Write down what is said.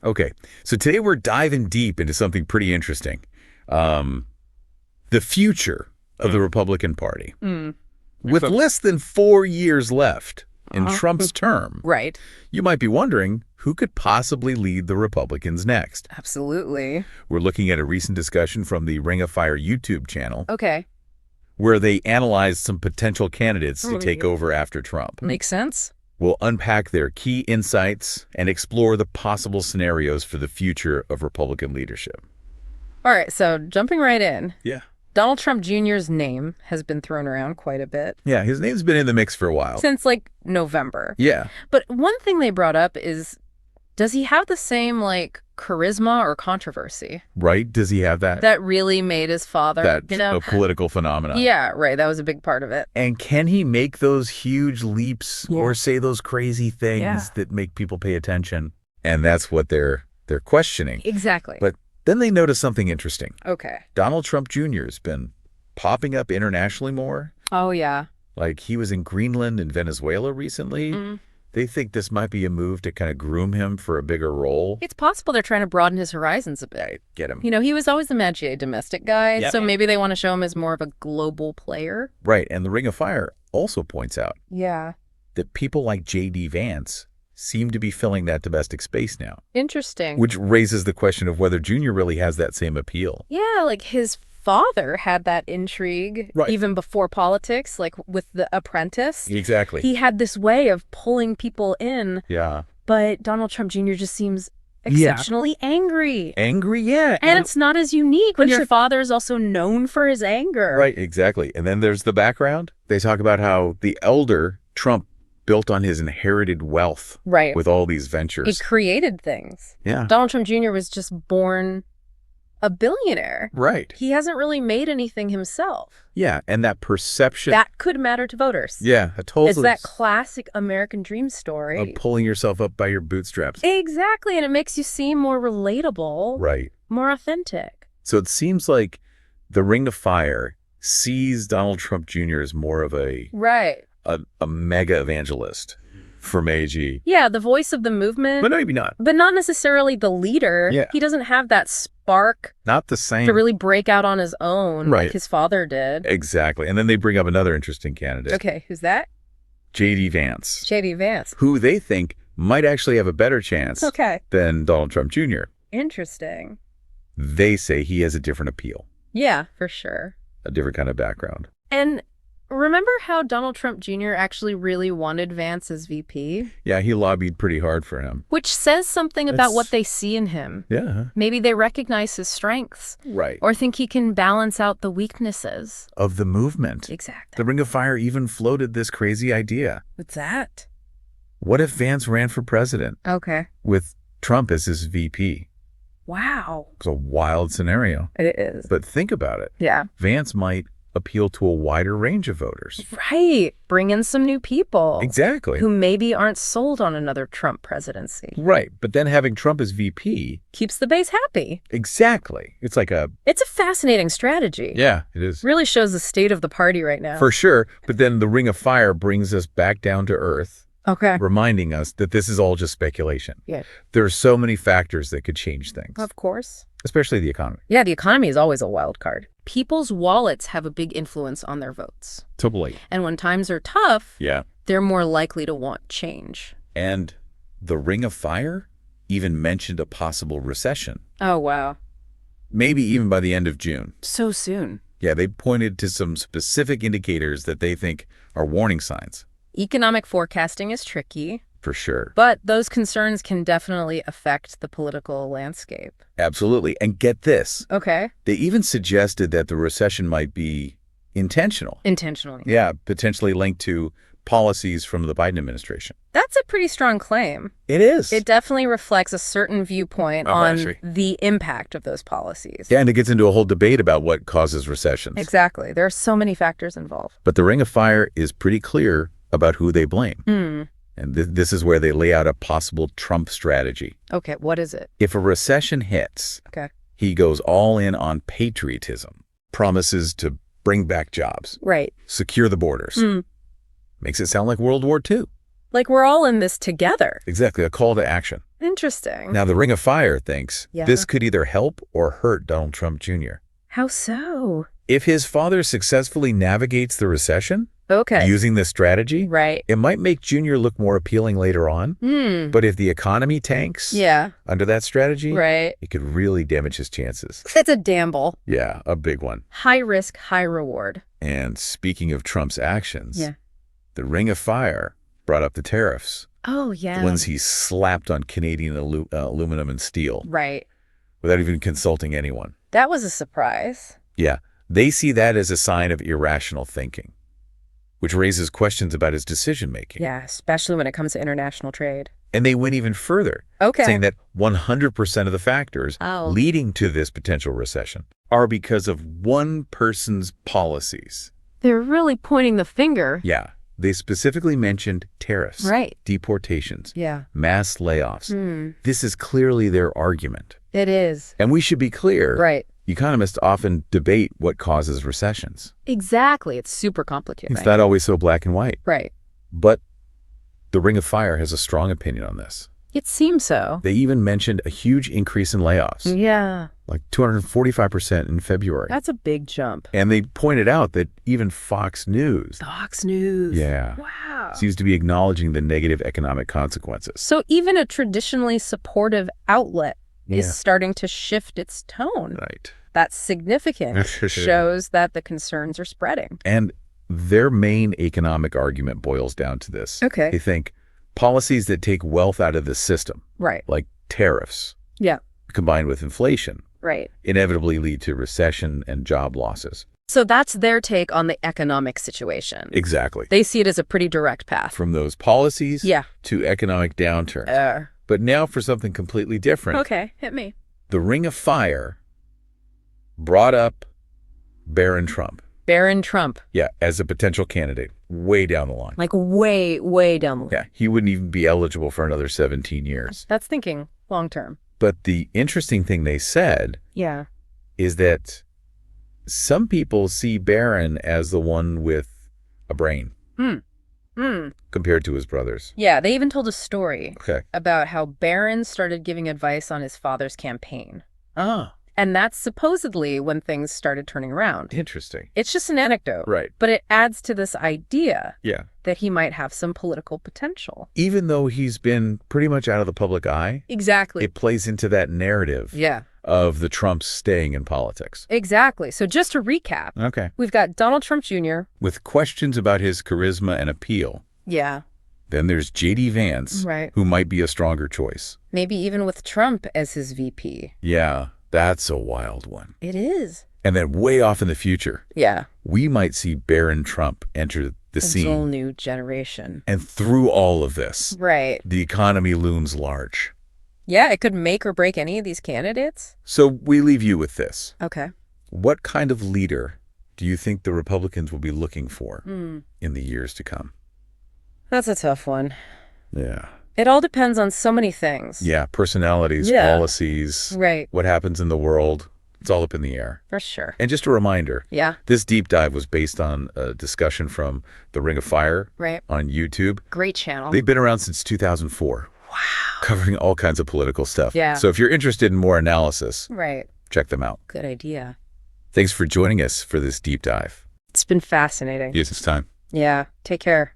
Okay, so today we're diving deep into something pretty interesting. The future of the Republican Party. With less than 4 years left in Trump's term, Right. you might be wondering who could possibly lead the Republicans next. Absolutely. We're looking at a recent discussion from the Ring of Fire YouTube channel Okay. where they analyzed some potential candidates to take over after Trump. Makes sense. We'll unpack their key insights and explore the possible scenarios for the future of Republican leadership. All right, so jumping right in. Yeah. Donald Trump Jr.'s name has been thrown around quite a bit. Yeah, his name's been in the mix for a while. Since, like, November. Yeah. But one thing they brought up is, does he have the same, like, charisma or controversy? Right? Does he have that? That really made his father, That's a political phenomenon. Yeah, right. That was a big part of it. And can he make those huge leaps or say those crazy things that make people pay attention? And that's what they're questioning. Exactly. But then they notice something interesting. Okay. Donald Trump Jr. has been popping up internationally more. Oh, yeah. Like he was in Greenland and Venezuela recently. They think this might be a move to kind of groom him for a bigger role. It's possible they're trying to broaden his horizons a bit. Right, get him. You know, he was always the Magier domestic guy, so maybe they want to show him as more of a global player. Right, and the Ring of Fire also points out that people like J.D. Vance seem to be filling that domestic space now. Interesting. Which raises the question of whether Junior really has that same appeal. Yeah, like his father had that intrigue even before politics, like with The Apprentice. Exactly. He had this way of pulling people in. Yeah. But Donald Trump Jr. just seems exceptionally angry. Angry, yeah. And it's not as unique when your father is also known for his anger. Right, exactly. And then there's the background. They talk about how the elder Trump built on his inherited wealth with all these ventures. He created things. Yeah. Donald Trump Jr. was just born a billionaire. Right. He hasn't really made anything himself. Yeah, and that perception. That could matter to voters. Yeah, totally. It's that classic American dream story. Of pulling yourself up by your bootstraps. Exactly, and it makes you seem more relatable. Right. More authentic. So it seems like the Ring of Fire sees Donald Trump Jr. as more of a mega evangelist from AG. Yeah, the voice of the movement. But maybe not. But not necessarily the leader. Yeah. He doesn't have that spark. Not the same. To really break out on his own like his father did. Exactly. And then they bring up another interesting candidate. Okay, who's that? J.D. Vance. J.D. Vance. Who they think might actually have a better chance than Donald Trump Jr. Interesting. They say he has a different appeal. Yeah, for sure. A different kind of background. And remember how Donald Trump Jr. actually really wanted Vance as VP? Yeah, he lobbied pretty hard for him. Which says something about what they see in him. Yeah. Maybe they recognize his strengths. Right. Or think he can balance out the weaknesses. Of the movement. Exactly. The Ring of Fire even floated this crazy idea. What's that? What if Vance ran for president? Okay. With Trump as his VP? Wow. It's a wild scenario. It is. But think about it. Yeah. Vance might appeal to a wider range of voters. Right. Bring in some new people. Exactly. Who maybe aren't sold on another Trump presidency. Right. But then having Trump as VP keeps the base happy. Exactly. It's a fascinating strategy. Yeah, it is. Really shows the state of the party right now. For sure. But then the Ring of Fire brings us back down to earth. Okay. Reminding us that this is all just speculation. Yeah. There are so many factors that could change things. Of course. Especially the economy. Yeah, the economy is always a wild card. People's wallets have a big influence on their votes. Totally. And when times are tough, they're more likely to want change. And the Ring of Fire even mentioned a possible recession. Oh, wow. Maybe even by the end of June. So soon. Yeah, they pointed to some specific indicators that they think are warning signs. Economic forecasting is tricky. For sure. But those concerns can definitely affect the political landscape. Absolutely. And get this. Okay. They even suggested that the recession might be intentional. Intentionally. Yeah, potentially linked to policies from the Biden administration. That's a pretty strong claim. It is. It definitely reflects a certain viewpoint on the impact of those policies. Yeah, and it gets into a whole debate about what causes recessions. Exactly. There are so many factors involved. But the Ring of Fire is pretty clear about who they blame. And this is where they lay out a possible Trump strategy. Okay, what is it? If a recession hits, he goes all in on patriotism, promises to bring back jobs, secure the borders. Makes it sound like World War II. Like we're all in this together. Exactly, a call to action. Interesting. Now, the Ring of Fire thinks this could either help or hurt Donald Trump Jr. How so? If his father successfully navigates the recession using this strategy, it might make Jr. look more appealing later on. But if the economy tanks under that strategy, it could really damage his chances. It's a gamble. Yeah, a big one. High risk, high reward. And speaking of Trump's actions, the Ring of Fire brought up the tariffs. Oh, yeah. The ones he slapped on Canadian aluminum and steel. Without even consulting anyone. That was a surprise. Yeah. They see that as a sign of irrational thinking, which raises questions about his decision-making. Yeah, especially when it comes to international trade. And they went even further, saying that 100% of the factors leading to this potential recession are because of one person's policies. They're really pointing the finger. Yeah. They specifically mentioned tariffs, deportations, mass layoffs. This is clearly their argument. It is. And we should be clear. Economists often debate what causes recessions. Exactly. It's super complicated. It's not always so black and white. Right. But the Ring of Fire has a strong opinion on this. It seems so. They even mentioned a huge increase in layoffs. Yeah. Like 245% in February. That's a big jump. And they pointed out that even Fox News. Fox News. Yeah. Wow. Seems to be acknowledging the negative economic consequences. So even a traditionally supportive outlet is starting to shift its tone. Right. That's significant. Shows that the concerns are spreading. And their main economic argument boils down to this. Okay. They think policies that take wealth out of the system, like tariffs, combined with inflation, inevitably lead to recession and job losses. So that's their take on the economic situation. Exactly. They see it as a pretty direct path. From those policies to economic downturns. But now for something completely different. Okay, hit me. The Ring of Fire brought up Barron Trump. Barron Trump. Yeah, as a potential candidate way down the line. Like way, way down the line. Yeah, he wouldn't even be eligible for another 17 years. That's thinking long term. But the interesting thing they said is that some people see Barron as the one with a brain compared to his brothers. Yeah, they even told a story about how Barron started giving advice on his father's campaign. And that's supposedly when things started turning around. Interesting. It's just an anecdote. Right. But it adds to this idea that he might have some political potential. Even though he's been pretty much out of the public eye. Exactly. It plays into that narrative of the Trumps staying in politics. Exactly. So just to recap, we've got Donald Trump Jr. with questions about his charisma and appeal. Yeah. Then there's J.D. Vance, who might be a stronger choice. Maybe even with Trump as his VP. Yeah. That's a wild one. It is. And then way off in the future, we might see Barron Trump enter the scene. A whole new generation. And through all of this, the economy looms large. Yeah, it could make or break any of these candidates. So we leave you with this. Okay. What kind of leader do you think the Republicans will be looking for in the years to come? That's a tough one. Yeah. It all depends on so many things. Yeah, personalities, policies, what happens in the world. It's all up in the air. For sure. And just a reminder, this deep dive was based on a discussion from the Ring of Fire on YouTube. Great channel. They've been around since 2004. Wow. Covering all kinds of political stuff. Yeah. So if you're interested in more analysis, check them out. Good idea. Thanks for joining us for this deep dive. It's been fascinating. Yes, it's time. Yeah. Take care.